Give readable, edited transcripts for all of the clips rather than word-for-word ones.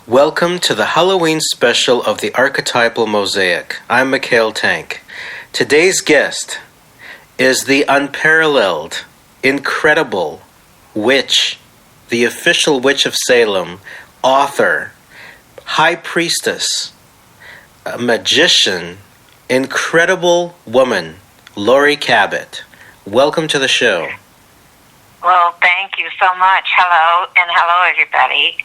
Welcome to the Halloween special of the Archetypal Mosaic. I'm Mikhail Tank. Today's guest is the unparalleled, incredible witch, the official witch of Salem, author, high priestess, a magician, incredible woman, Laurie Cabot. Welcome to the show. Well, thank you so much. Hello, and hello, everybody.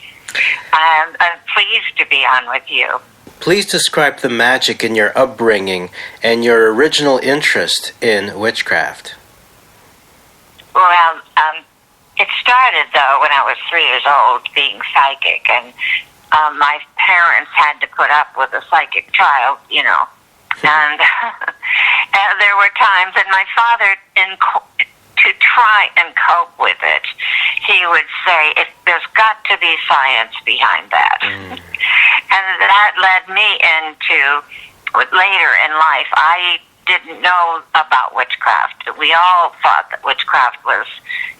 I'm pleased to be on with you. Please describe the magic in your upbringing and your original interest in witchcraft. Well, it started, though, when I was 3 years old, being psychic, and my parents had to put up with a psychic child, you know. And there were times, and my father, to try and cope with it, he would say, there's got to be science behind that. And that led me into, later in life, I didn't know about witchcraft. We all thought that witchcraft was,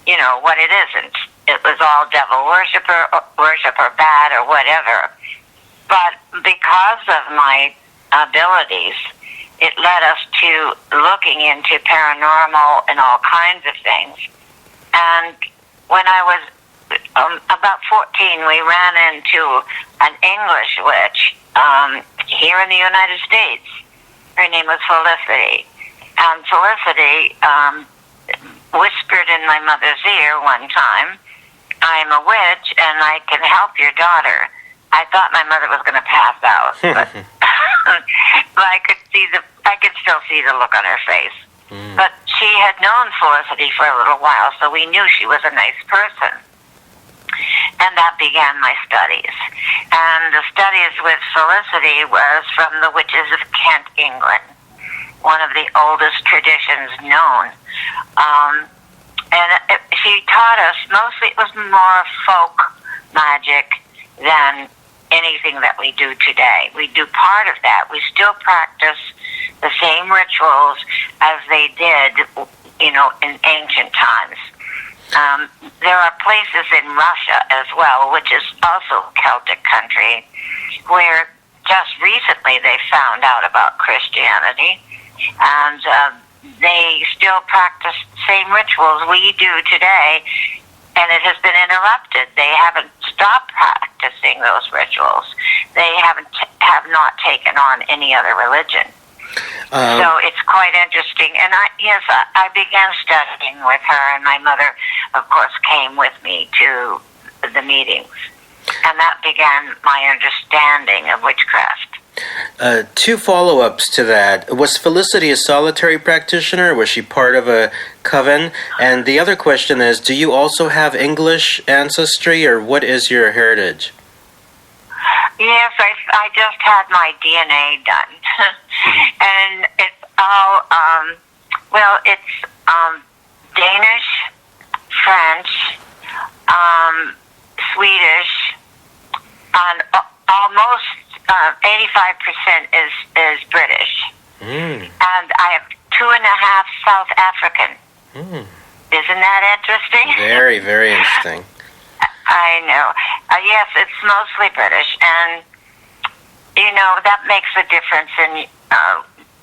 you know, what it isn't. It was all devil worship or bad or whatever. But because of my abilities, it led us to looking into paranormal and all kinds of things. And when I was about 14, we ran into an English witch here in the United States. Her name was Felicity. And Felicity whispered in my mother's ear one time, "I'm a witch and I can help your daughter." I thought my mother was going to pass out, but I could still see the look on her face. But she had known Felicity for a little while, so we knew she was a nice person. And that began my studies. And the studies with Felicity was from the Witches of Kent, England, one of the oldest traditions known. She taught us, mostly it was more folk magic than anything that we do today. We do part of that. We still practice the same rituals as they did, you know, in ancient times. There are places in Russia as well, which is also a Celtic country, where just recently they found out about Christianity, and they still practice the same rituals we do today, and it has been interrupted. They haven't stopped practicing those rituals. They have not taken on any other religion. So it's quite interesting. And I began studying with her, and my mother, of course, came with me to the meetings. And that began my understanding of witchcraft. 2 follow-ups to that. Was Felicity a solitary practitioner, or was she part of a coven? And the other question is, do you also have English ancestry, or what is your heritage? Yes, I just had my DNA done. And it's all, it's Danish, French, Swedish, and almost 85% is British. And I have 2.5 South African. Isn't that interesting? Very, very interesting. I know. Yes, it's mostly British, and, you know, that makes a difference in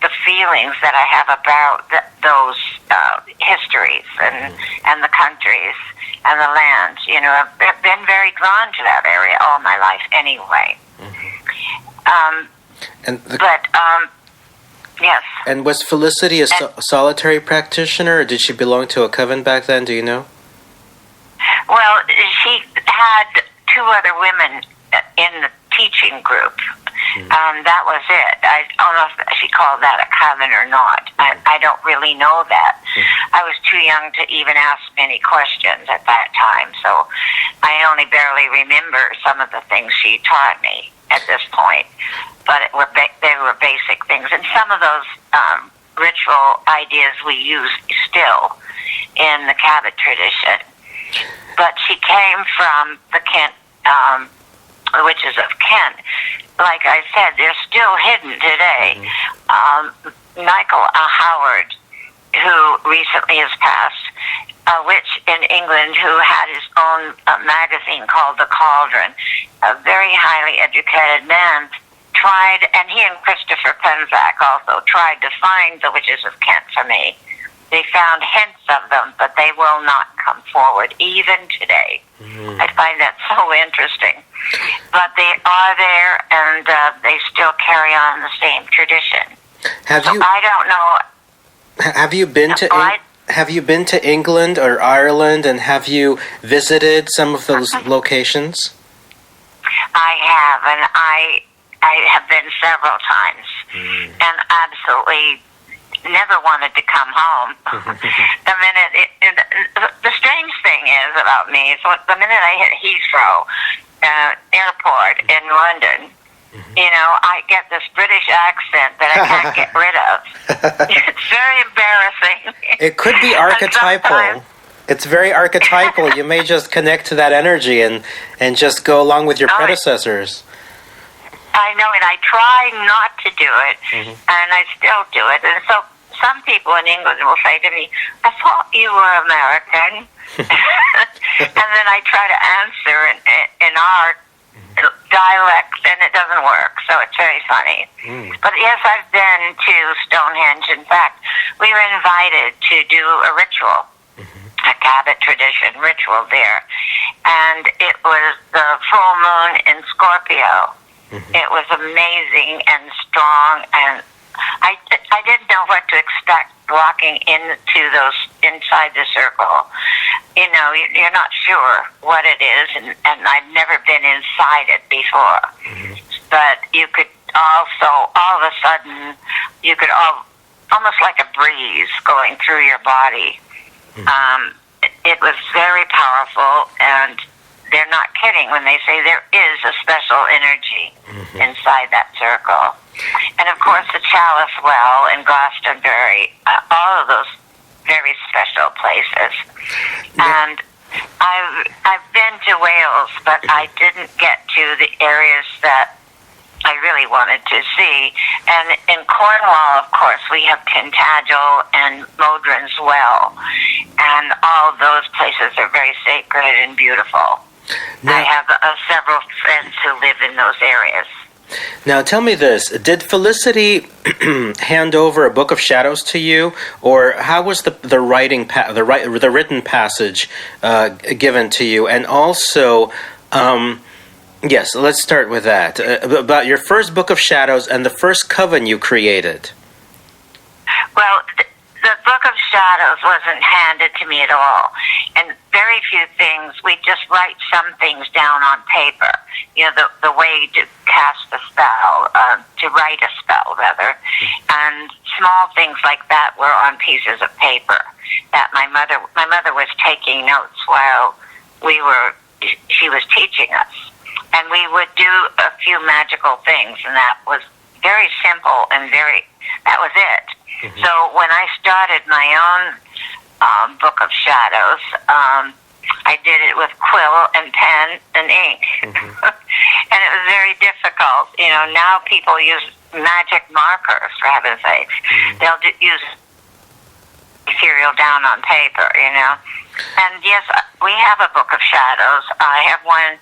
the feelings that I have about those histories and the countries and the lands. You know, I've been very drawn to that area all my life anyway. Yes. And was Felicity a solitary practitioner, or did she belong to a coven back then? Do you know? Well, she had 2 other women in the teaching group. That was it. I don't know if she called that a coven or not. I don't really know that. I was too young to even ask many questions at that time, so I only barely remember some of the things she taught me at this point. But they were basic things. And some of those ritual ideas we use still in the Cabot tradition. But she came from the Kent, the Witches of Kent. Like I said, they're still hidden today. Michael Howard who recently has passed, a witch in England who had his own magazine called The Cauldron, a very highly educated man, tried, and he and Christopher Penzac also tried to find the witches of Kent for me. They found hints of them, but they will not come forward, even today. I find that so interesting. But they are there, and they still carry on the same tradition. I don't know. Have you been to Have you been to England or Ireland, and have you visited some of those locations? I have, and I have been several times, and absolutely never wanted to come home. The strange thing is about me is the minute I hit Heathrow Airport in London, I get this British accent that I can't get rid of. It's very embarrassing. It could be archetypal. It's very archetypal. You may just connect to that energy and just go along with your predecessors. I know, and I try not to do it, and I still do it. And so some people in England will say to me, I thought you were American. And then I try to answer in our dialect, and it doesn't work, so it's very funny. But yes, I've been to Stonehenge. In fact, we were invited to do a ritual, a Cabot tradition ritual there, and it was the full moon in Scorpio. It was amazing and strong, and I didn't know what to expect walking inside the circle. You're not sure what it is, and I've never been inside it before. But you could also, all of a sudden, almost like a breeze going through your body. It was very powerful, and they're not kidding when they say there is a special energy inside that circle. And of course, the Chalice Well in Glastonbury, all of those very special places. And I've been to Wales, but I didn't get to the areas that I really wanted to see. And in Cornwall, of course, we have Tintagel and Modron's Well, and all of those places are very sacred and beautiful. I have several friends who live in those areas. Now, tell me this: did Felicity hand over a book of shadows to you, or how was the written passage given to you? And also, yes, let's start with that. About your first book of shadows and the first coven you created. Well, the book of shadows wasn't handed to me at all, and very few things. We just write some things down on paper. The way to cast a spell, to write a spell, rather, and small things like that were on pieces of paper that my mother was taking notes while she was teaching us, and we would do a few magical things, and that was very simple and that was it. So when I started my own book of shadows, I did it with quill and pen and ink. And it was very difficult. Now people use magic markers, for heaven's sakes. They'll use material down on paper, And yes, we have a book of shadows. I have one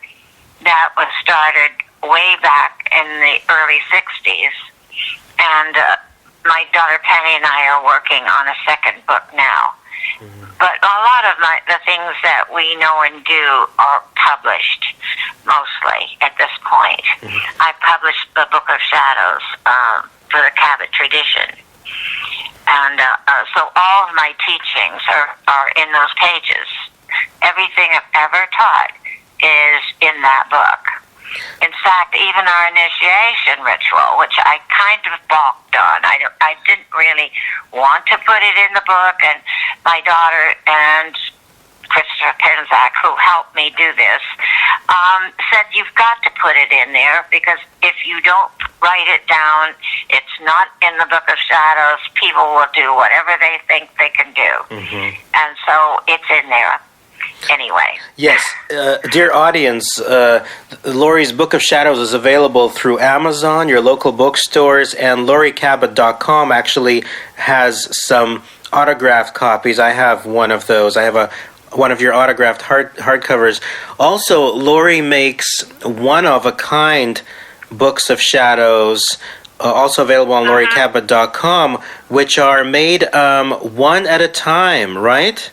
that was started way back in the early 60s. And my daughter Penny and I are working on a second book now. But a lot of the things that we know and do are published, mostly, at this point. I published the Book of Shadows for the Cabot tradition. And so all of my teachings are in those pages. Everything I've ever taught is in that book. In fact, even our initiation ritual, which I kind of balked on. I didn't really want to put it in the book, and my daughter and Christopher Penzac, who helped me do this, said you've got to put it in there, because if you don't write it down, it's not in the Book of Shadows. People will do whatever they think they can do. And so it's in there. Anyway. Yes, dear audience, Laurie's Book of Shadows is available through Amazon, your local bookstores, and LaurieCabot.com actually has some autographed copies. I have one of those. I have one of your autographed hardcovers. Also, Laurie makes one-of-a-kind books of shadows, also available on lauriecabot.com, which are made one at a time, right?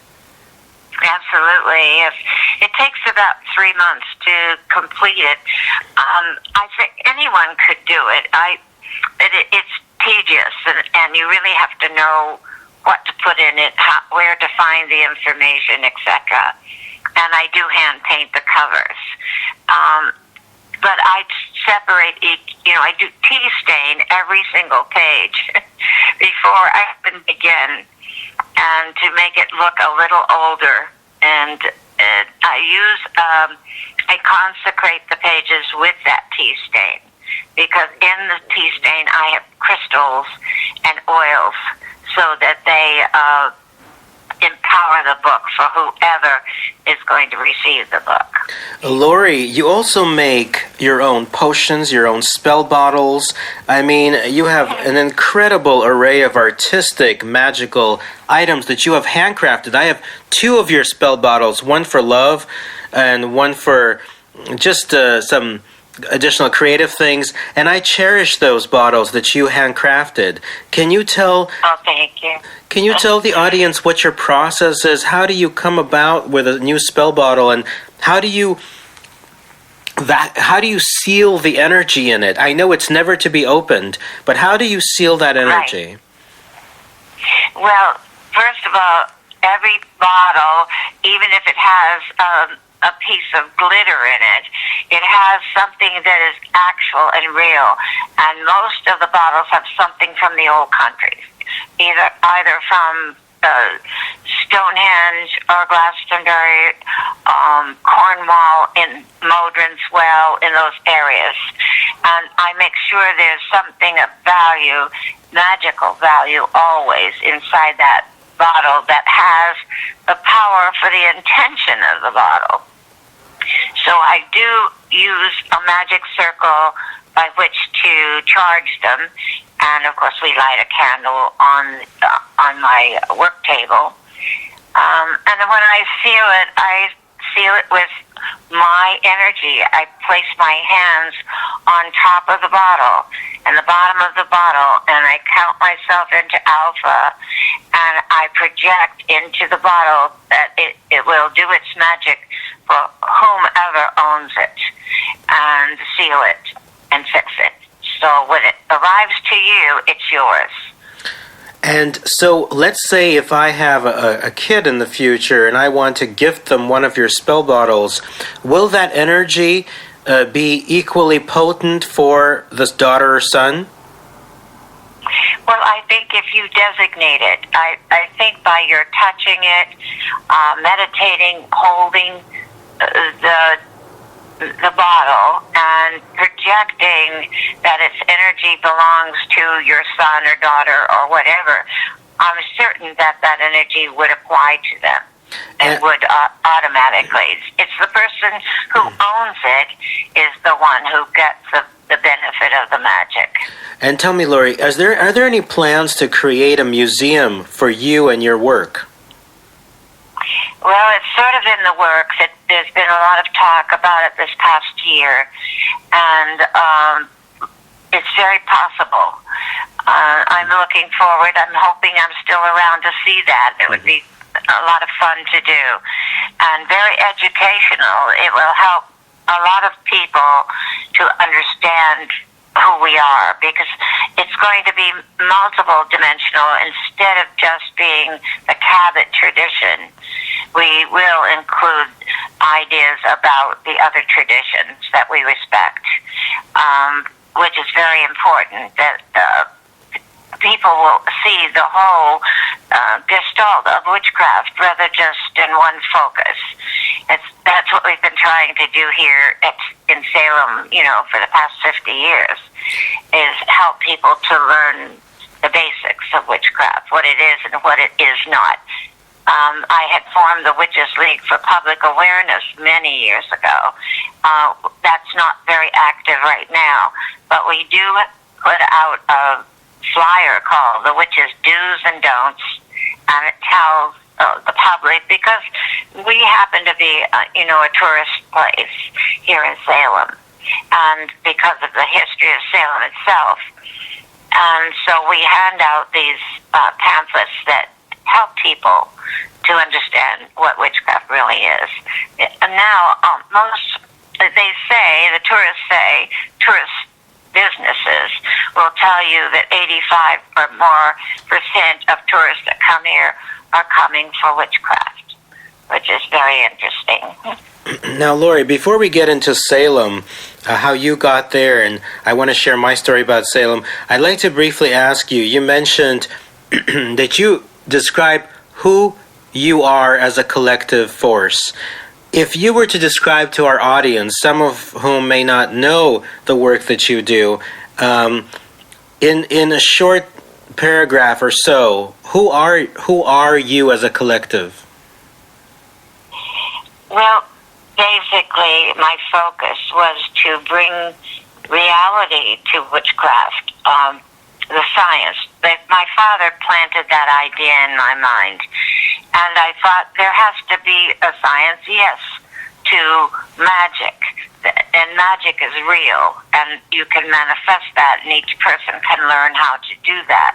Absolutely. Yes. It takes about 3 months to complete it. I think anyone could do it. It's tedious, and you really have to know what to put in it, where to find the information, etc. And I do hand paint the covers. But I separate each, I do tea stain every single page before I even begin, and to make it look a little older. And I consecrate the pages with that tea stain, because in the tea stain I have crystals and oils so that they empower the book for whoever is going to receive the book. Laurie, you also make your own potions, your own spell bottles. I mean, you have an incredible array of artistic, magical items that you have handcrafted. I have 2 of your spell bottles, one for love and one for just some additional creative things, and I cherish those bottles that you handcrafted. Can you tell? Oh, thank you. Can you tell the audience what your process is? How do you come about with a new spell bottle, and how do you seal the energy in it? I know it's never to be opened, but how do you seal that energy? Right. Well, first of all, every bottle, even if it has a piece of glitter in it, it has something that is actual and real. And most of the bottles have something from the old countries, either from Stonehenge or Glastonbury, Cornwall, in Modrin's Well, in those areas. And I make sure there's something of value, magical value, always inside that bottle that has the power for the intention of the bottle. So I do use a magic circle by which to charge them, and of course we light a candle on my work table. And then when I seal it with my energy. I place my hands on top of the bottle and the bottom of the bottle, and I count myself into alpha, and I project into the bottle that it will do its magic for whomever owns it, and seal it and fix it. So when it arrives to you, it's yours. And so let's say if I have a kid in the future and I want to gift them one of your spell bottles, will that energy be equally potent for this daughter or son? Well, I think if you designate it, I think by your touching it, meditating, holding the bottle and projecting that its energy belongs to your son or daughter or whatever, I'm certain that energy would apply to them and would automatically. It's the person who owns it is the one who gets the benefit of the magic. And tell me, Laurie, are there any plans to create a museum for you and your work? Well, it's sort of in the works. There's been a lot of talk about it this past year, and it's very possible. I'm looking forward. I'm hoping I'm still around to see that. It would be a lot of fun to do, and very educational. It will help a lot of people to understand who we are, because it's going to be multiple dimensional instead of just being the Cabot tradition. We will include ideas about the other traditions that we respect, which is very important, that people will see the whole gestalt of witchcraft rather just in one focus. That's what we've been trying to do here in Salem, for the past 50 years, is help people to learn the basics of witchcraft, what it is and what it is not. I had formed the Witches League for public awareness many years ago. That's not very active right now, but we do put out a flyer called The Witches' Do's and Don'ts, and tell the public, because we happen to be, a tourist place here in Salem, and because of the history of Salem itself. And so we hand out these pamphlets that help people to understand what witchcraft really is. And now, tourist businesses will tell you that 85 or more % of tourists that come here are coming for witchcraft, which is very interesting. Now, Laurie, before we get into Salem, how you got there, and I want to share my story about Salem, I'd like to briefly ask you, you mentioned that you describe who you are as a collective force. If you were to describe to our audience, some of whom may not know the work that you do, in a short paragraph or so, who are you as a collective? Well, basically, my focus was to bring reality to witchcraft, the science. My father planted that idea in my mind, and I thought there has to be a science, yes, to magic, and magic is real, and you can manifest that, and each person can learn how to do that.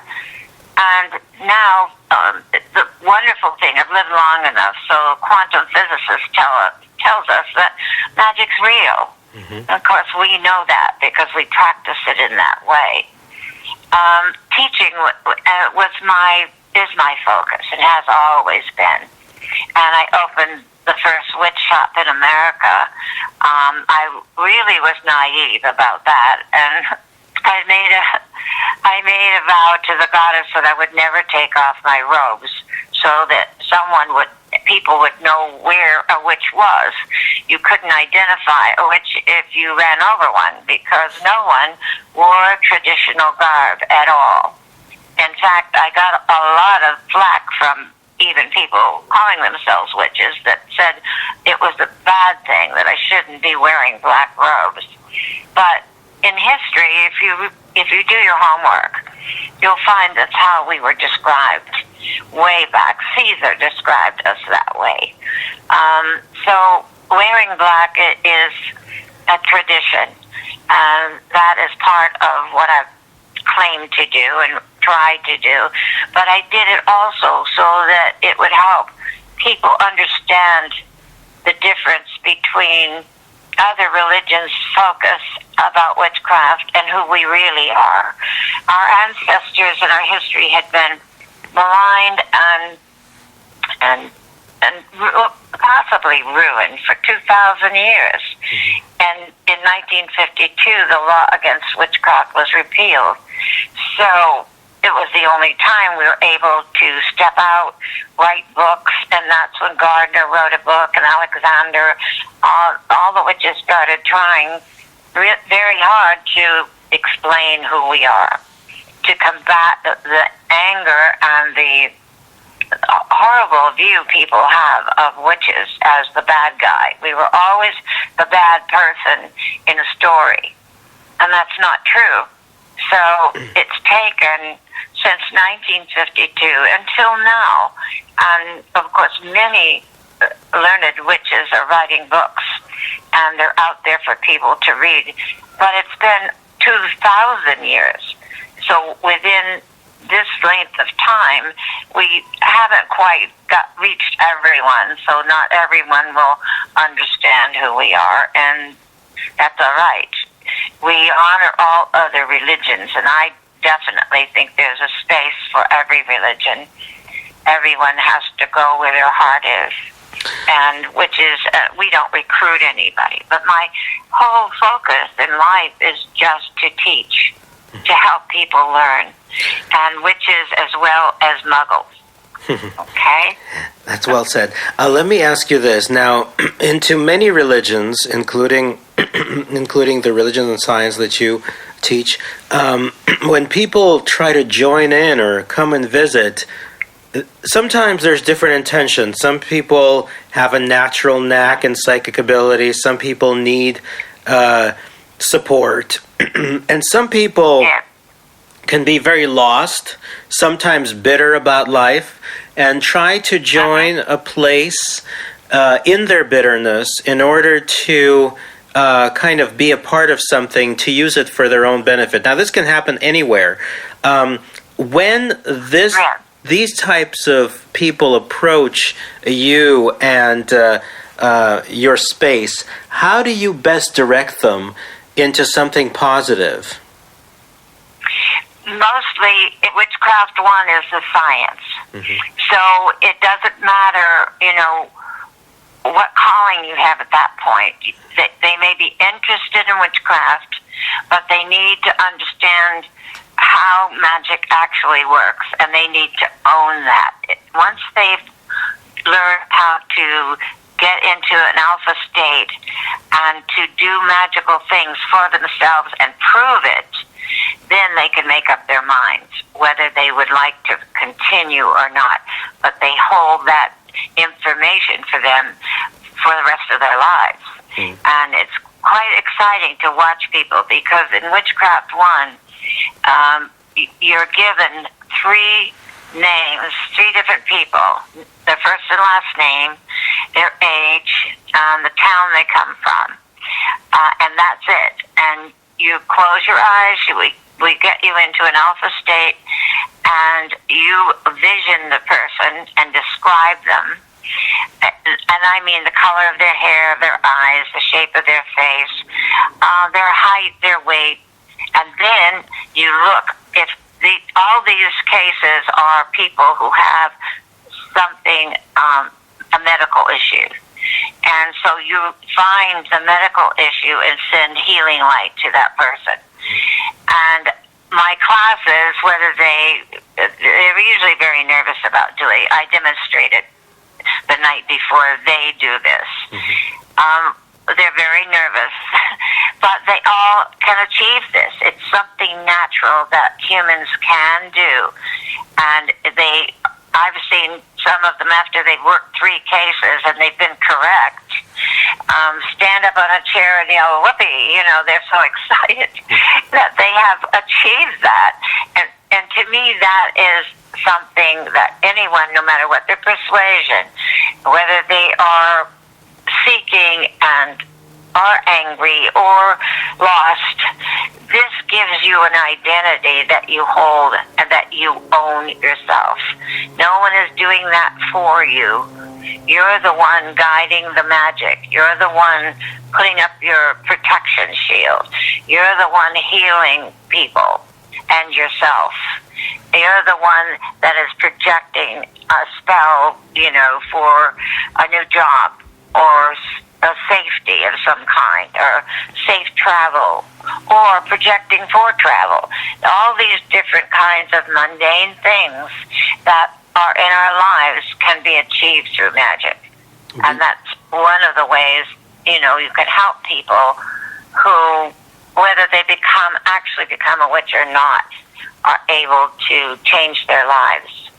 And now, the wonderful thing, I've lived long enough, so quantum physicists tells us that magic's real. Mm-hmm. Of course, we know that because we practice it in that way. Teaching is my focus, and has always been. And I opened the first witch shop in America. I really was naive about that, and I made a vow to the goddess that I would never take off my robes, so that people would know where a witch was. You couldn't identify a witch if you ran over one, because no one wore traditional garb at all. In fact, I got a lot of flack from even people calling themselves witches that said it was a bad thing, that I shouldn't be wearing black robes. But in history, if you do your homework, you'll find that's how we were described way back. Caesar described us that way. So wearing black is a tradition, and that is part of what I've claimed to do and tried to do. But I did it also so that it would help people understand the difference between other religions' focus about witchcraft and who we really are. Our ancestors and our history had been maligned and possibly ruined for 2,000 years. Mm-hmm. And in 1952, the law against witchcraft was repealed. So it was the only time we were able to step out, write books, and that's when Gardner wrote a book, and Alexander. All the witches started trying very hard to explain who we are, to combat the anger and the horrible view people have of witches as the bad guy. We were always the bad person in a story, and that's not true. So it's taken since 1952 until now, and of course many learned witches are writing books, and they're out there for people to read. But it's been 2,000 years. So within this length of time, we haven't quite reached everyone, so not everyone will understand who we are, and that's all right. We honor all other religions, and I definitely think there's a space for every religion. Everyone has to go where their heart is, and which is, we don't recruit anybody. But my whole focus in life is just to teach, to help people learn, and witches as well as muggles. Okay? That's well said. Let me ask you this. Now, into many religions, including the religion and science that you teach, when people try to join in or come and visit, sometimes there's different intentions. Some people have a natural knack and psychic ability. Some people need support. And some people can be very lost, sometimes bitter about life, and try to join a place in their bitterness in order to kind of be a part of something, to use it for their own benefit. Now, this can happen anywhere. When these types of people approach you and your space, how do you best direct them into something positive? Mostly, witchcraft one is the science. Mm-hmm. So it doesn't matter, what calling you have at that point. They may be interested in witchcraft, but they need to understand how magic actually works, and they need to own that. Once they've learned how to get into an alpha state and to do magical things for themselves and prove it, then they can make up their minds whether they would like to continue or not. But they hold that information for them for the rest of their lives. Mm. And it's quite exciting to watch people, because in Witchcraft 1, you're given 3 names, 3 different people, their first and last name, their age, and the town they come from. And that's it. And you close your eyes, we get you into an alpha state, and you vision the person and describe them. And I mean the color of their hair, their eyes, the shape of their face, their height, their weight. And then you look, if all these cases are people who have something, a medical issue. And so you find the medical issue and send healing light to that person. And my classes, they're usually very nervous about doing. I demonstrate it the night before they do this. Mm-hmm. They're very nervous, but they all can achieve this. It's something natural that humans can do. And I've seen some of them, after they've worked 3 cases and they've been correct, stand up on a chair and yell, whoopee, they're so excited that they have achieved that. And to me, that is something that anyone, no matter what their persuasion, whether they are seeking and are angry or lost, this gives you an identity that you hold and that you own yourself. No one is doing that for you. You're the one guiding the magic. You're the one putting up your protection shield. You're the one healing people and yourself. You're the one that is projecting a spell, for a new job or a safety of some kind, or safe travel, or projecting for travel. All these different kinds of mundane things that are in our lives can be achieved through magic. Mm-hmm. And that's one of the ways, you can help people who, whether they actually become a witch or not, are able to change their lives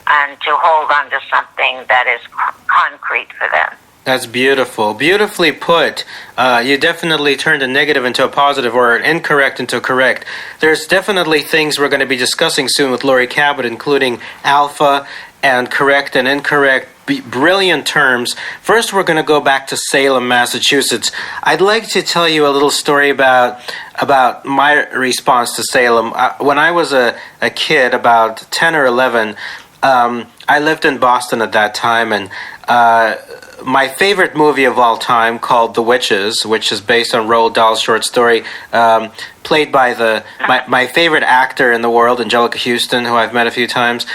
and to hold on to something that is concrete for them. That's beautiful. Beautifully put. You definitely turned a negative into a positive, or an incorrect into a correct. There's definitely things we're going to be discussing soon with Laurie Cabot, including alpha and correct and incorrect. Brilliant terms. First, we're going to go back to Salem, Massachusetts. I'd like to tell you a little story about my response to Salem. When I was a kid, about 10 or 11, I lived in Boston at that time, and my favorite movie of all time, called The Witches, which is based on Roald Dahl's short story, played by my favorite actor in the world, Angelica Houston, who I've met a few times.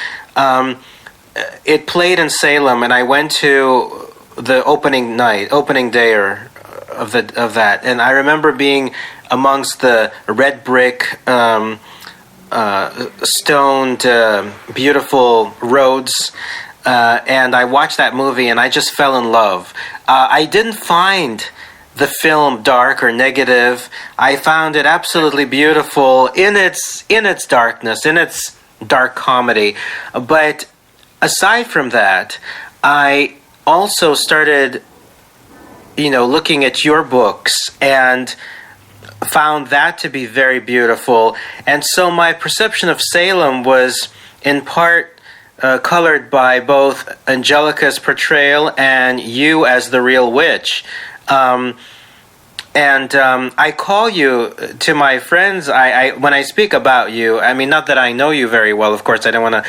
It played in Salem, and I went to the opening day of that, and I remember being amongst the red brick, stoned, beautiful roads. And I watched that movie, and I just fell in love. I didn't find the film dark or negative. I found it absolutely beautiful in its darkness, in its dark comedy. But aside from that, I also started, looking at your books and found that to be very beautiful. And so my perception of Salem was in part colored by both Angelica's portrayal and you as the real witch. I call you to my friends. I when I speak about you, I mean, not that I know you very well, of course. I don't want to,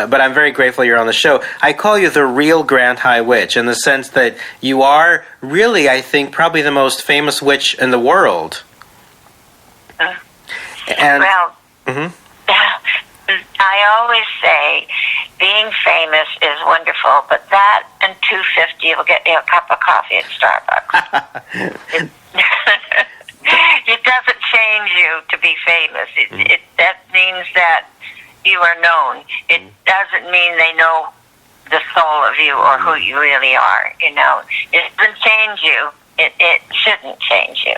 but I'm very grateful you're on the show. I call you the real Grand High Witch in the sense that you are really, I think, probably the most famous witch in the world. I always say being famous is wonderful, but that and $2.50 will get you a cup of coffee at Starbucks. It doesn't change you to be famous. That means that you are known. It doesn't mean they know the soul of you or who you really are. You know, it doesn't change you. It shouldn't change you.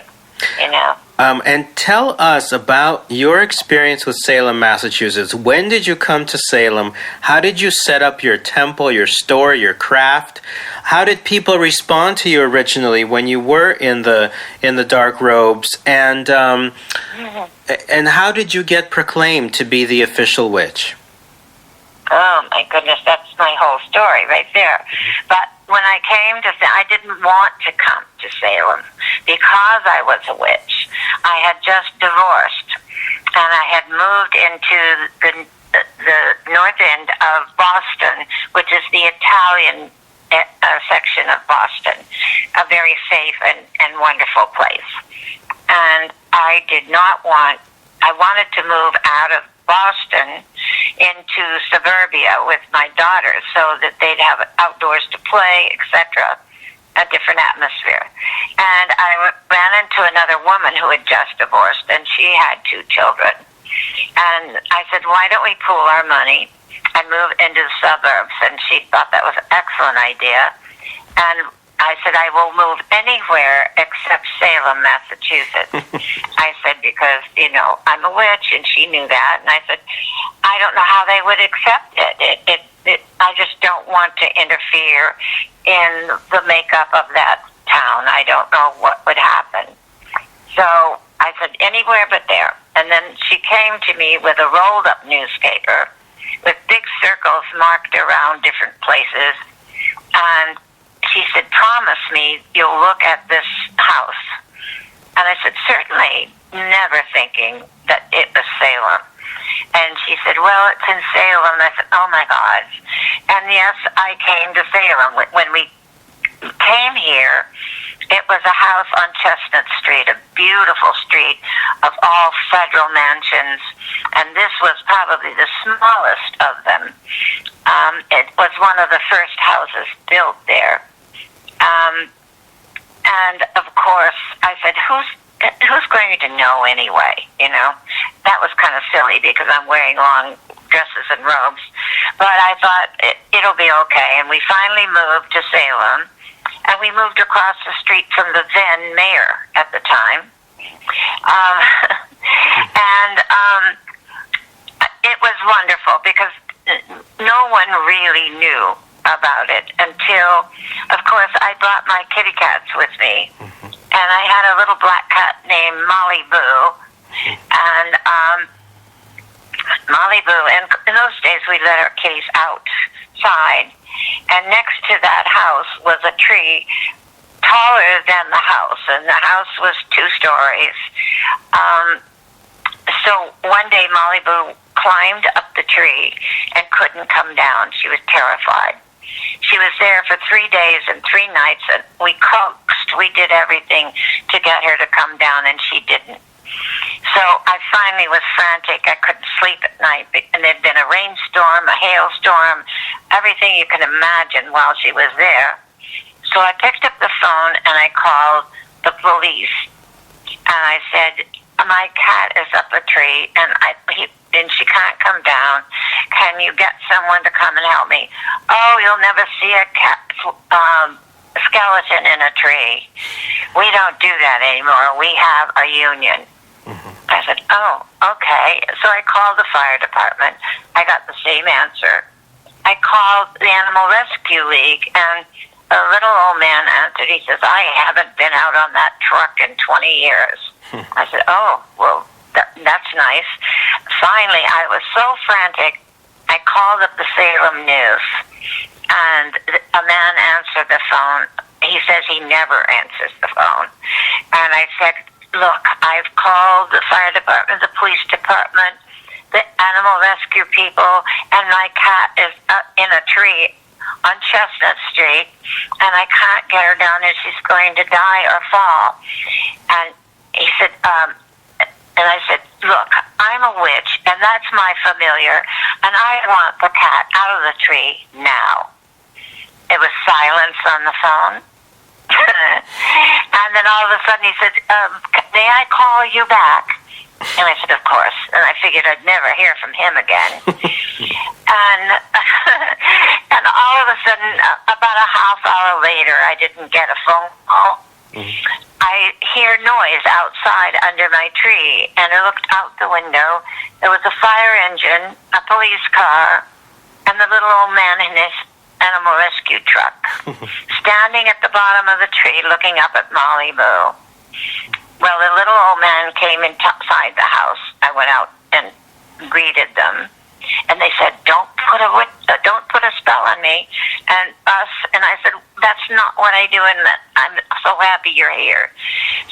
You know. And tell us about your experience with Salem, Massachusetts. When did you come to Salem? How did you set up your temple, your store, your craft? How did people respond to you originally when you were in the dark robes? And how did you get proclaimed to be the official witch? Oh my goodness, that's my whole story right there. But when I came to Salem, I didn't want to come to Salem because I was a witch. I had just divorced, and I had moved into the north end of Boston, which is the Italian section of Boston, a very safe and wonderful place. And I wanted to move out of Boston into suburbia with my daughters so that they'd have outdoors to play, etc., a different atmosphere. And I ran into another woman who had just divorced, and she had 2 children. And I said, why don't we pool our money and move into the suburbs? And she thought that was an excellent idea. And I said, I will move anywhere except Salem, Massachusetts. I said, because, you know, I'm a witch, and she knew that. And I said, I don't know how they would accept it. I just don't want to interfere in the makeup of that town. I don't know what would happen. So I said, anywhere but there. And then she came to me with a rolled-up newspaper with big circles marked around different places. And she said, promise me you'll look at this house. And I said, certainly, never thinking that it was Salem. And she said, well, it's in Salem. And I said, oh, my God. And yes, I came to Salem. When we came here, it was a house on Chestnut Street, a beautiful street of all federal mansions. And this was probably the smallest of them. It was one of the first houses built there. And of course, I said, who's going to know anyway? You know, that was kind of silly because I'm wearing long dresses and robes. But I thought it'll be okay. And we finally moved to Salem, and we moved across the street from the then mayor at the time. It was wonderful because no one really knew about it until, of course, I brought my kitty cats with me. And I had a little black cat named Molly Boo. And Molly Boo, and in those days we let our kitties outside. And next to that house was a tree taller than the house, and the house was 2 stories. So one day Molly Boo climbed up the tree and couldn't come down. She was terrified. She was there for 3 days and 3 nights, and we coaxed, we did everything to get her to come down, and she didn't. So I finally was frantic. I couldn't sleep at night, and there'd been a rainstorm, a hailstorm, everything you can imagine while she was there. So I picked up the phone, and I called the police, and I said, my cat is up a tree, and she can't come down. Can you get someone to come and help me? Oh, you'll never see a cat skeleton in a tree. We don't do that anymore. We have a union. I said, oh, okay. So I called the fire department. I got the same answer. I called the Animal Rescue League, and a little old man answered. He says, I haven't been out on that truck in 20 years. I said, oh, well, that's nice. Finally, I was so frantic, I called up the Salem News, and a man answered the phone. He says he never answers the phone. And I said, look, I've called the fire department, the police department, the animal rescue people, and my cat is in a tree on Chestnut Street, and I can't get her down there. She's going to die or fall. And he said, and I said, look, I'm a witch, and that's my familiar, and I want the cat out of the tree now. It was silence on the phone. And then all of a sudden he said, may I call you back? And I said, of course. And I figured I'd never hear from him again. And and all of a sudden, about a half hour later, I didn't get a phone call. I hear noise outside under my tree, and I looked out the window. There was a fire engine, a police car, and the little old man in his animal rescue truck, standing at the bottom of the tree looking up at Malibu. Well, the little old man came inside the house. I went out and greeted them, and they said, don't put a spell on me and us. And I said, that's not what I do, and I'm so happy you're here.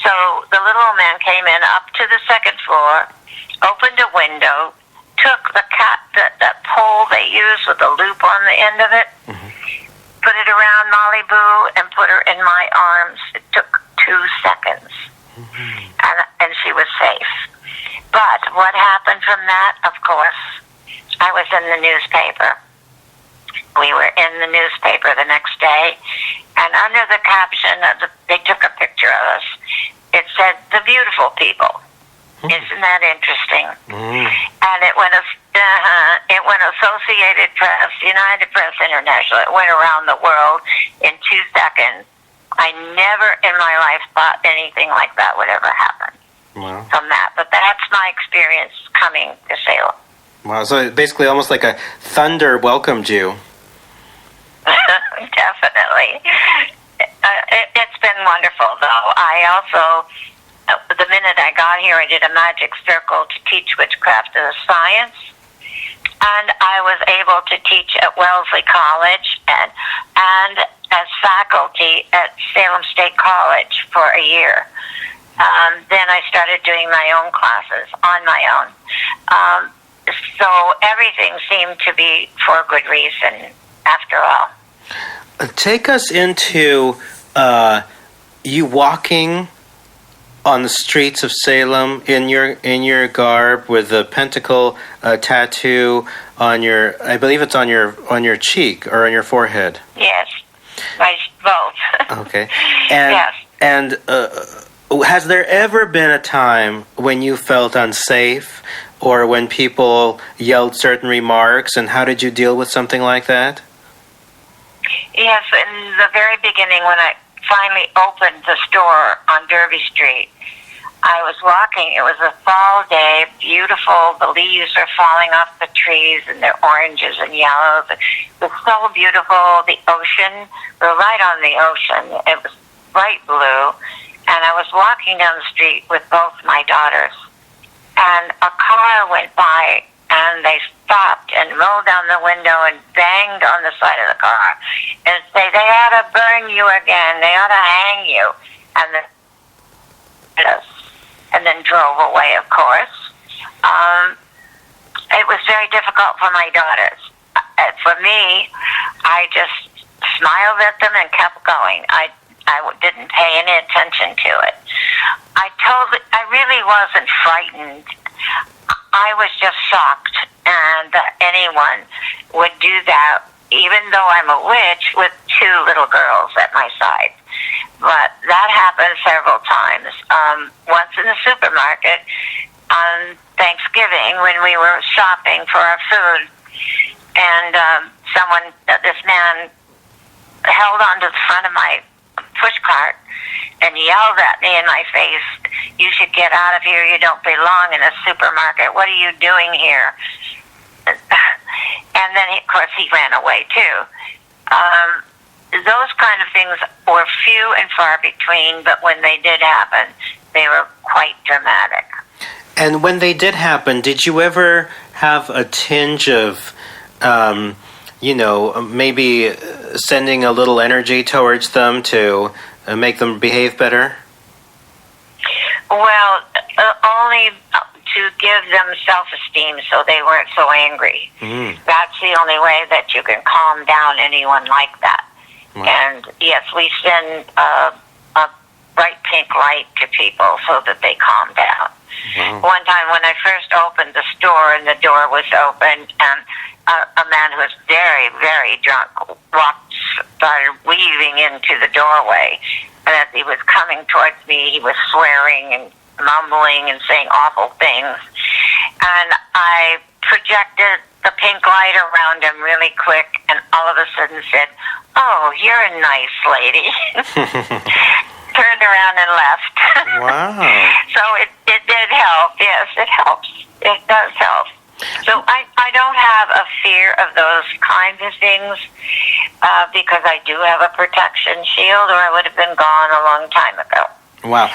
So the little old man came in up to the second floor, opened a window, took the cat, that pole they use with a loop on the end of it, put it around Malibu, and put her in my arms. It took 2 seconds, and she was safe. But what happened from that, of course, I was in the newspaper. We were in the newspaper the next day, and under the caption, they took a picture of us. It said, "The beautiful people." Isn't that interesting? And it went Associated Press, United Press International. It went around the world in 2 seconds. I never in my life thought anything like that would ever happen. Wow. From that. But that's my experience coming to Salem. Wow, so basically almost like a thunder welcomed you. Definitely. It's been wonderful, though. I also, the minute I got here, I did a magic circle to teach witchcraft as a science. And I was able to teach at Wellesley College and as faculty at Salem State College for a year. Then I started doing my own classes on my own. So everything seemed to be for a good reason, after all. Take us into you walking on the streets of Salem in your garb with the pentacle tattoo on your, I believe it's on your cheek or on your forehead. Yes, both. Okay, and yes. And has there ever been a time when you felt unsafe, or when people yelled certain remarks, and how did you deal with something like that? Yes, in the very beginning when I finally opened the store on Derby Street, I was walking. It was a fall day, beautiful. The leaves are falling off the trees, and they're oranges and yellows. It was so beautiful. The ocean, we were right on the ocean. It was bright blue, and I was walking down the street with both my daughters, and a car went by, and they stopped and rolled down the window and banged on the side of the car and say, they ought to burn you again, they ought to hang you, and then drove away, of course. It was very difficult for my daughters. For me, I just smiled at them and kept going. I didn't pay any attention to it. I really wasn't frightened. I was just shocked, and that anyone would do that, even though I'm a witch with 2 little girls at my side. But that happened several times. Once in the supermarket on Thanksgiving when we were shopping for our food, and this man held onto the front of my push cart and yelled at me in my face, "You should get out of here. You don't belong in a supermarket. What are you doing here?" And then, of course, he ran away, too. Those kind of things were few and far between, but when they did happen, they were quite dramatic. And when they did happen, did you ever have a tinge of maybe sending a little energy towards them to make them behave better? Well, only to give them self-esteem so they weren't so angry. That's the only way that you can calm down anyone like that. Wow. And yes, we send a bright pink light to people so that they calm down. Wow. One time when I first opened the store and the door was open, and a man who was very, very drunk started weaving into the doorway. And as he was coming towards me, he was swearing and mumbling and saying awful things. And I projected the pink light around him really quick, and all of a sudden said, "Oh, you're a nice lady." Turned around and left. Wow. So it did help. Yes, it helps. It does help. So I don't have a fear of those kinds of things because I do have a protection shield, or I would have been gone a long time ago. Wow.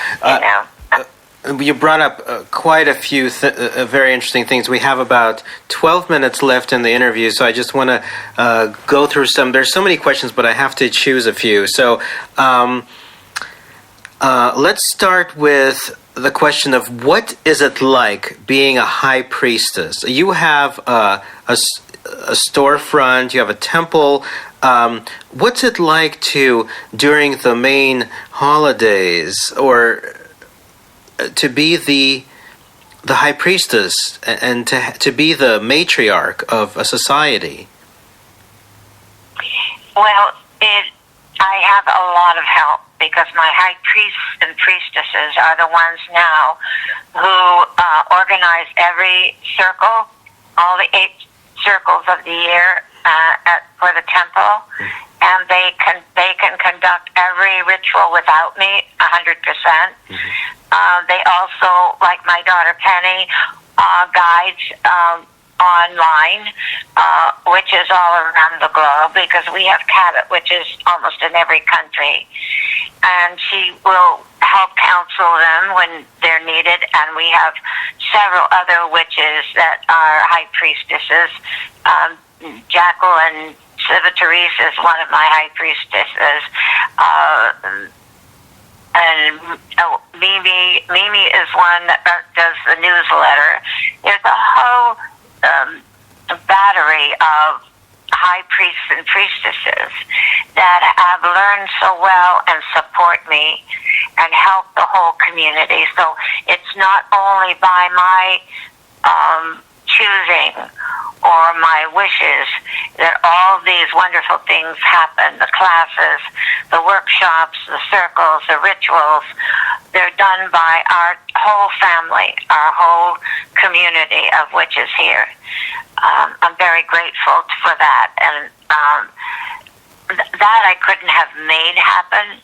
You brought up quite a few very interesting things. We have about 12 minutes left in the interview, so I just want to go through some. There's so many questions, but I have to choose a few. So let's start with the question of what is it like being a high priestess? You have a storefront, you have a temple. What's it like during the main holidays, or to be the high priestess and to be the matriarch of a society? Well, I have a lot of help because my high priests and priestesses are the ones now who organize every circle, all the 8 circles of the year for the temple, and they can conduct every ritual without me 100%. They also, like my daughter Penny, guides online, witches all around the globe, because we have Cabot witches almost in every country. And she will help counsel them when they're needed. And we have several other witches that are high priestesses. Jacqueline Civitarese is one of my high priestesses. And Mimi is one that does the newsletter. There's a whole battery of high priests and priestesses that have learned so well and support me and help the whole community. So it's not only by my choosing or my wishes that all these wonderful things happen. The classes, the workshops, the circles, the rituals, they're done by our whole family, our whole community of witches here. I'm very grateful for that. And that I couldn't have made happen.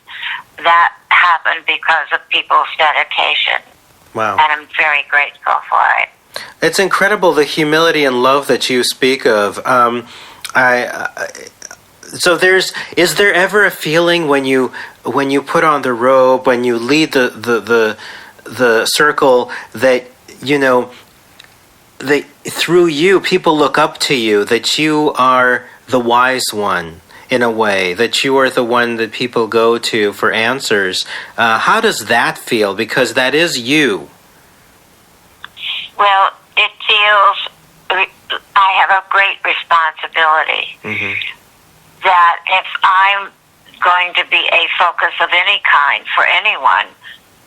That happened because of people's dedication. Wow. And I'm very grateful for it. It's incredible, the humility and love that you speak of. So is there ever a feeling when you put on the robe, when you lead the circle, that through you people look up to you, that you are the wise one in a way, that you are the one that people go to for answers? How does that feel? Because that is you. Well, it feels I have a great responsibility. That if I'm going to be a focus of any kind for anyone,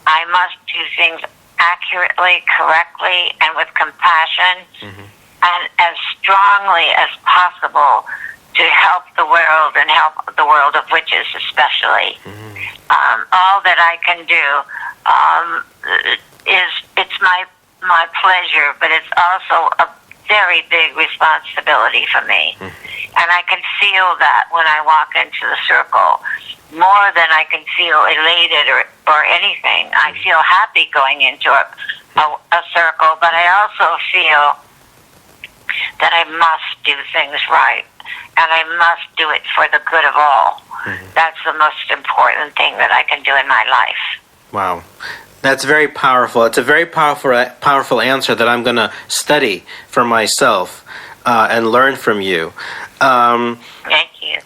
I must do things accurately, correctly, and with compassion, and as strongly as possible to help the world and help the world of witches especially. All that I can do it's my pleasure, but it's also a very big responsibility for me. And I can feel that when I walk into the circle, more than I can feel elated or anything. I feel happy going into a circle, but I also feel that I must do things right, and I must do it for the good of all. That's the most important thing that I can do in my life. Wow. That's very powerful. It's a very powerful answer that I'm going to study for myself. and learn from you. Thank you.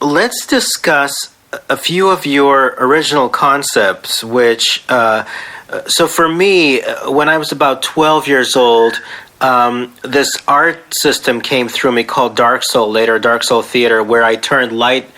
Let's discuss a few of your original concepts, which, so for me, when I was about 12 years old, this art system came through me called Dark Soul, later Dark Soul Theater, where I turned light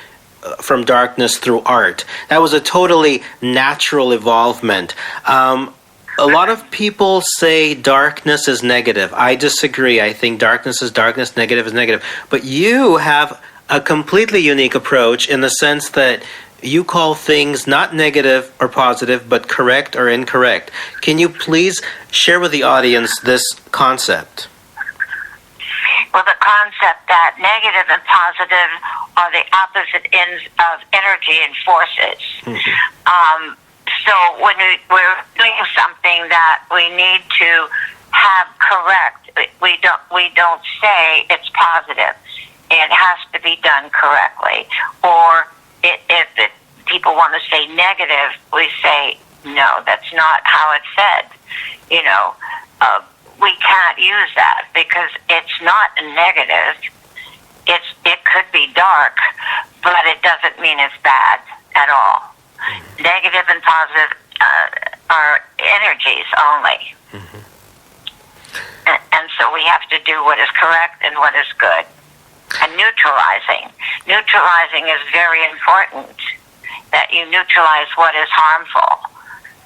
from darkness through art. That was a totally natural evolvement. A lot of people say darkness is negative. I disagree. I think darkness is darkness, negative is negative. But you have a completely unique approach in the sense that you call things not negative or positive, but correct or incorrect. Can you please share with the audience this concept? Well, the concept that negative and positive are the opposite ends of energy and forces. Mm-hmm. So when we're doing something that we need to have correct, we don't say it's positive. It has to be done correctly. Or if people want to say negative, we say, no, that's not how it's said. We can't use that because it's not a negative. It could be dark, but it doesn't mean it's bad at all. Negative and positive are energies only. Mm-hmm. And so we have to do what is correct and what is good. And neutralizing is very important, that you neutralize what is harmful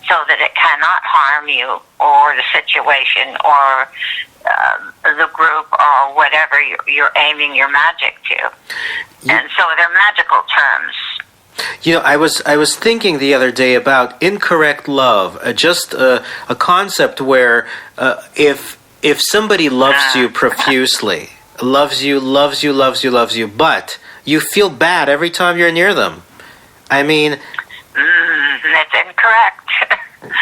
so that it cannot harm you or the situation or the group or whatever you're aiming your magic to. And so they're magical terms. I was thinking the other day about incorrect love, just a concept where if somebody loves you profusely, loves you, but you feel bad every time you're near them. I mean... that's incorrect.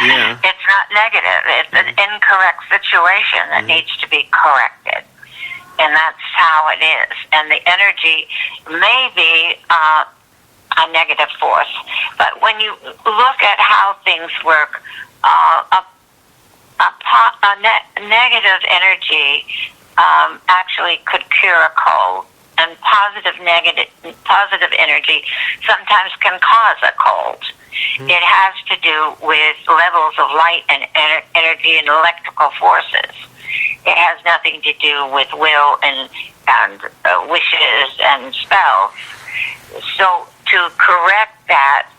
Yeah. It's not negative. It's an incorrect situation that needs to be corrected. And that's how it is. And the energy may be a negative force. But when you look at how things work, negative energy actually could cure a cold. And positive energy sometimes can cause a cold. Mm-hmm. It has to do with levels of light and energy and electrical forces. It has nothing to do with will and wishes and spells. So to correct that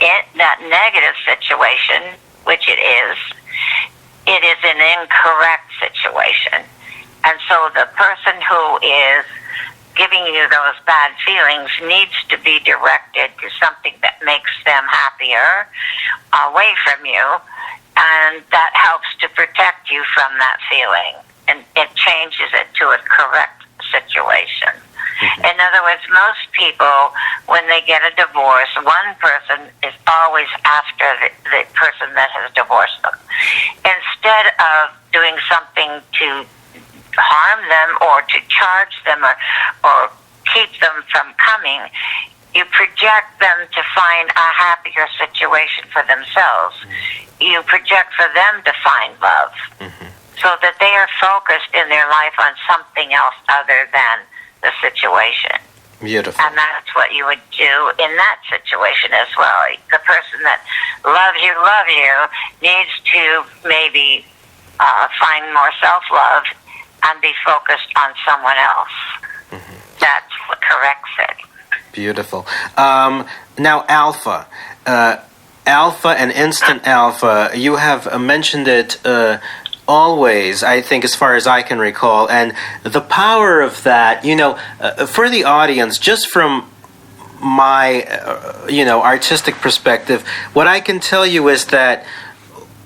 negative situation, which it is an incorrect situation. And so the person who is giving you those bad feelings needs to be directed to something that makes them happier away from you, and that helps to protect you from that feeling, and it changes it to a correct situation. Mm-hmm. In other words, most people, when they get a divorce, one person is always after the person that has divorced them. Instead of doing something to harm them or to charge them or keep them from coming, you project them to find a happier situation for themselves. Mm-hmm. You project for them to find love, mm-hmm. so that they are focused in their life on something else other than the situation. Beautiful. And that's what you would do in that situation as well. The person that loves you needs to maybe find more self-love and be focused on someone else. Mm-hmm. That's what corrects it. Beautiful. Now, alpha. Alpha and instant alpha, you have mentioned it always, I think, as far as I can recall. And the power of that, for the audience, just from my, artistic perspective, what I can tell you is that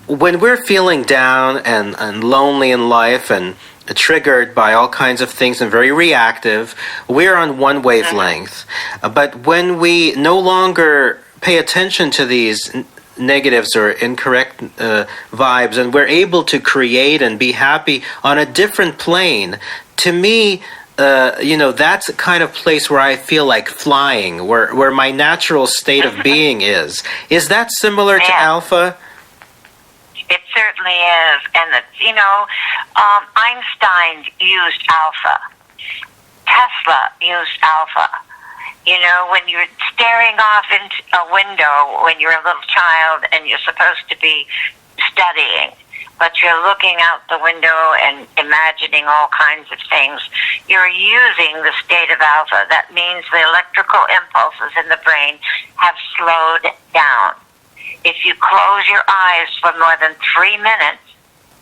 when we're feeling down and lonely in life and triggered by all kinds of things and very reactive, we're on one wavelength. But when we no longer pay attention to these negatives or incorrect vibes, and we're able to create and be happy on a different plane, to me, that's a kind of place where I feel like flying, where my natural state of being is. Is that similar to alpha? It certainly is. And, Einstein used alpha. Tesla used alpha. When you're staring off into a window when you're a little child and you're supposed to be studying, but you're looking out the window and imagining all kinds of things, you're using the state of alpha. That means the electrical impulses in the brain have slowed down. If you close your eyes for more than 3 minutes,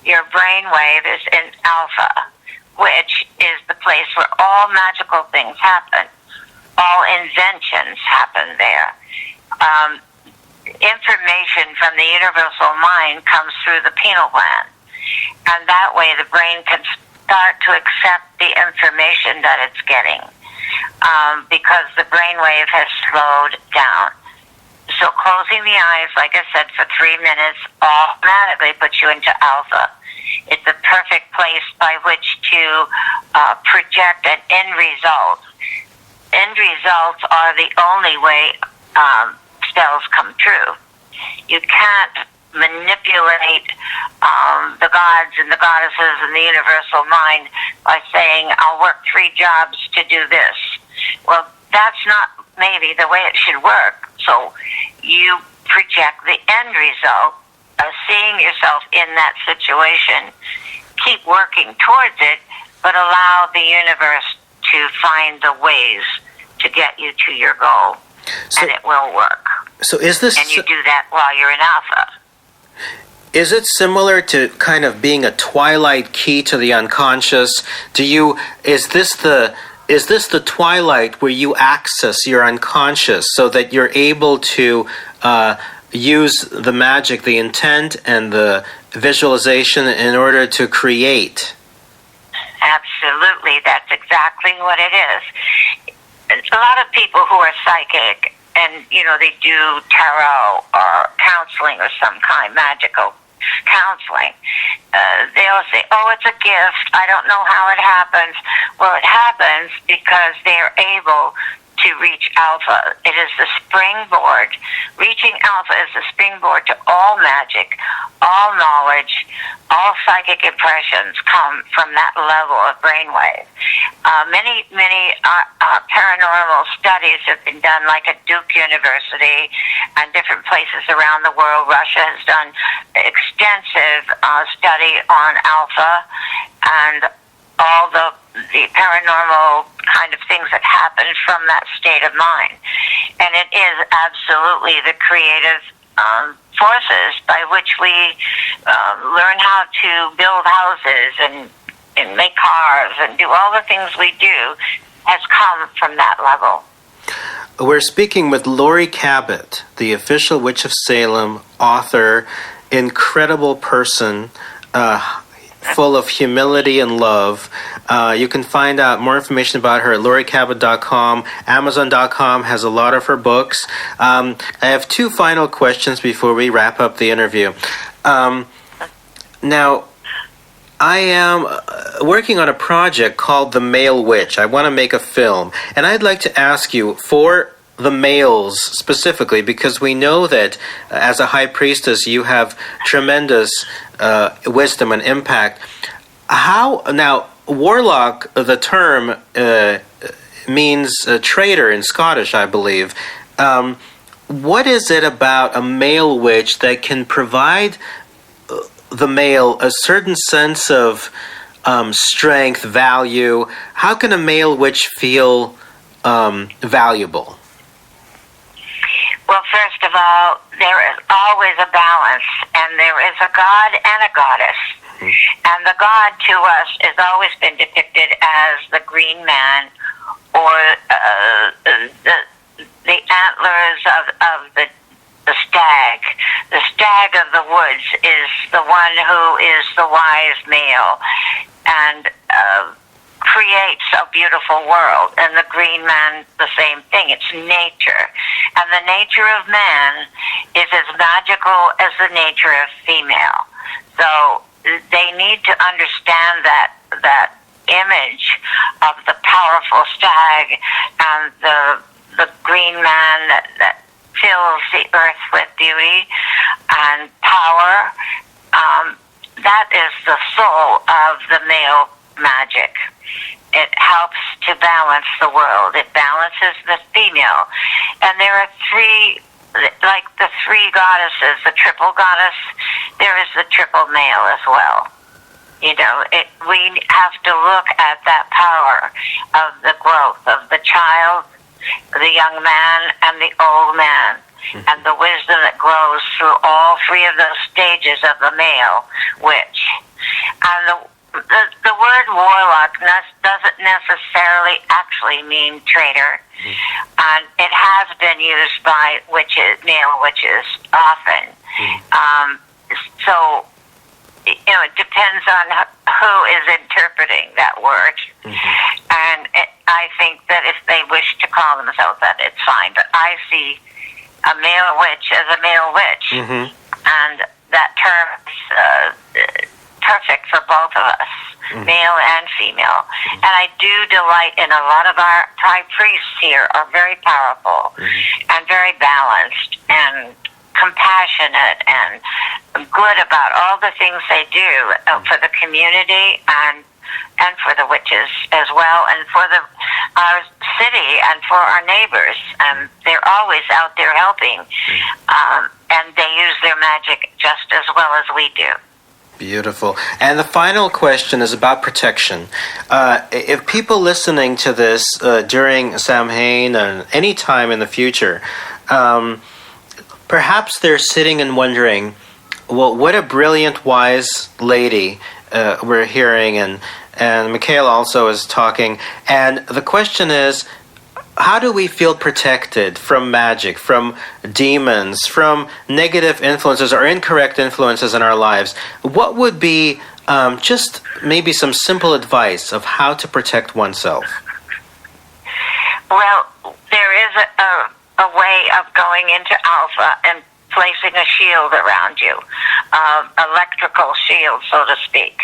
your brain wave is in alpha, which is the place where all magical things happen. All inventions happen there. Information from the universal mind comes through the pineal gland. And that way the brain can start to accept the information that it's getting because the brainwave has slowed down. So closing the eyes, like I said, for 3 minutes automatically puts you into alpha. It's a perfect place by which to project an end result. End results are the only way spells come true. You can't manipulate the gods and the goddesses and the universal mind by saying, I'll work 3 jobs to do this. Well, that's not maybe the way it should work. So you project the end result of seeing yourself in that situation, keep working towards it, but allow the universe to find the ways to get you to your goal, and it will work. So is this... And you do that while you're in alpha. Is it similar to kind of being a Twilight Key to the unconscious? Is this the Twilight where you access your unconscious so that you're able to use the magic, the intent, and the visualization in order to create? Absolutely. That's exactly what it is. A lot of people who are psychic and, they do tarot or counseling or some kind, magical counseling, they'll say, oh, it's a gift. I don't know how it happens. Well, it happens because they're able to reach alpha. It is the springboard. Reaching alpha is the springboard to all magic, all knowledge, all psychic impressions come from that level of brainwave. Many paranormal studies have been done, like at Duke University and different places around the world. Russia has done extensive study on alpha and all the paranormal kind of things that happen from that state of mind. And it is absolutely the creative forces by which we learn how to build houses and make cars and do all the things we do has come from that level. We're speaking with Laurie Cabot, the official Witch of Salem, author, incredible person, full of humility and love. You can find out more information about her at lauriecabot.com. Amazon.com has a lot of her books. I have 2 final questions before we wrap up the interview. Now, I am working on a project called The Male Witch. I want to make a film. And I'd like to ask you, for the males specifically, because we know that as a high priestess you have tremendous wisdom and impact. Now, warlock, the term means traitor in Scottish, I believe. What is it about a male witch that can provide the male a certain sense of strength, value? How can a male witch feel valuable? Well, first of all, there is always a balance, and there is a god and a goddess. And the god to us has always been depicted as the green man, or the antlers of the stag. The stag of the woods is the one who is the wise male and creates a beautiful world. And the green man, the same thing. It's nature. And the nature of man is as magical as the nature of female. So they need to understand that image of the powerful stag and the green man that fills the earth with beauty and power that is the soul of the male magic. It helps to balance the world. It balances the female. And there are three, like the three goddesses, the triple goddess, there is the triple male as well. You know, we have to look at that power of the growth of the child, the young man, and the old man, and the wisdom that grows through all three of those stages of the male witch. And the word warlock doesn't necessarily actually mean traitor, and it has been used by witches, male witches, often. So, you know, it depends on who is interpreting that word. And I think that if they wish to call themselves that, it's fine. But I see a male witch as a male witch, and that term is perfect for both of us, male and female. And I do delight in a lot of our high priests here are very powerful and very balanced and compassionate and good about all the things they do for the community and for the witches as well, and for our city and for our neighbors. And they're always out there helping, and they use their magic just as well as we do. Beautiful. And the final question is about protection. If people listening to this during Samhain and any time in the future, perhaps they're sitting and wondering, well, what a brilliant, wise lady we're hearing, and Mikhail also is talking. And the question is, how do we feel protected from magic, from demons, from negative influences or incorrect influences in our lives? What would be just maybe some simple advice of how to protect oneself? Well, there is a way of going into Alpha and placing a shield around you, electrical shield, so to speak,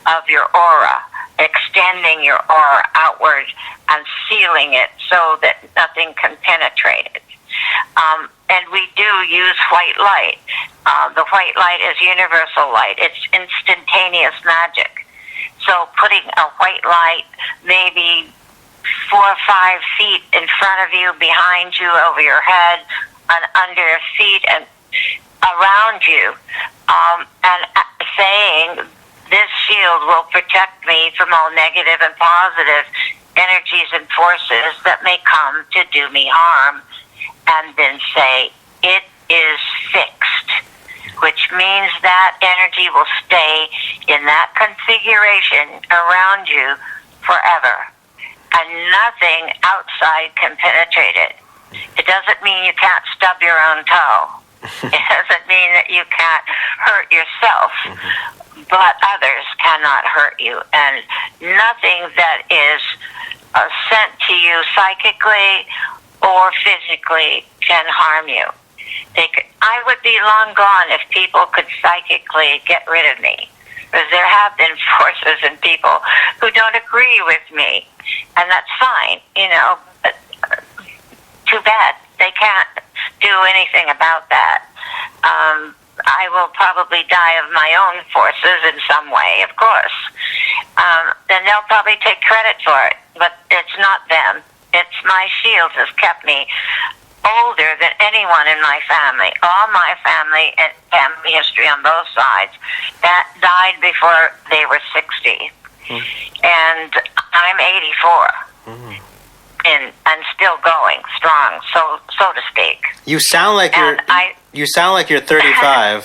of your aura, extending your aura outward and sealing it so that nothing can penetrate it. And we do use white light. The white light is universal light. It's instantaneous magic. So putting a white light maybe 4 or 5 feet in front of you, behind you, over your head, and under your feet, and around you, and saying, this shield will protect me from all negative and positive energies and forces that may come to do me harm. And then say, it is fixed, which means that energy will stay in that configuration around you forever. And nothing outside can penetrate it. It doesn't mean you can't stub your own toe. It doesn't mean that you can't hurt yourself, but others cannot hurt you. And nothing that is sent to you psychically or physically can harm you. I would be long gone if people could psychically get rid of me, because there have been forces and people who don't agree with me, and that's fine, you know, but too bad. They can't do anything about that. I will probably die of my own forces in some way, of course. Then they'll probably take credit for it, but it's not them. It's my shield has kept me older than anyone in my family. All my family and family history on both sides that died before they were 60. And I'm 84. And still going strong, so to speak. You sound like you're 35.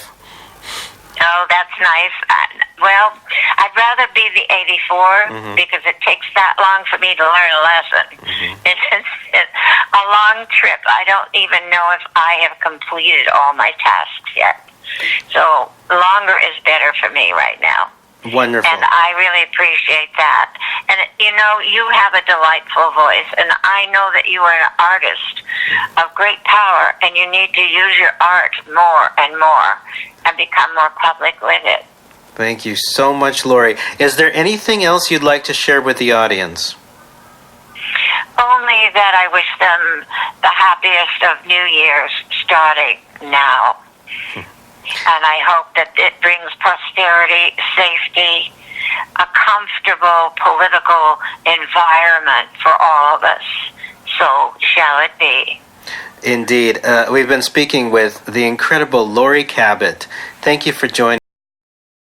Oh, that's nice. Well, I'd rather be the 84 because it takes that long for me to learn a lesson. It's a long trip. I don't even know if I have completed all my tasks yet. So longer is better for me right now. Wonderful. And I really appreciate that. And, you know, you have a delightful voice, and I know that you are an artist of great power, and you need to use your art more and more and become more public with it. Thank you so much, Laurie. Is there anything else you'd like to share with the audience? Only that I wish them the happiest of New Year's starting now. And I hope that it brings prosperity, safety, a comfortable political environment for all of us. So shall it be. Indeed. We've been speaking with the incredible Laurie Cabot. Thank you for joining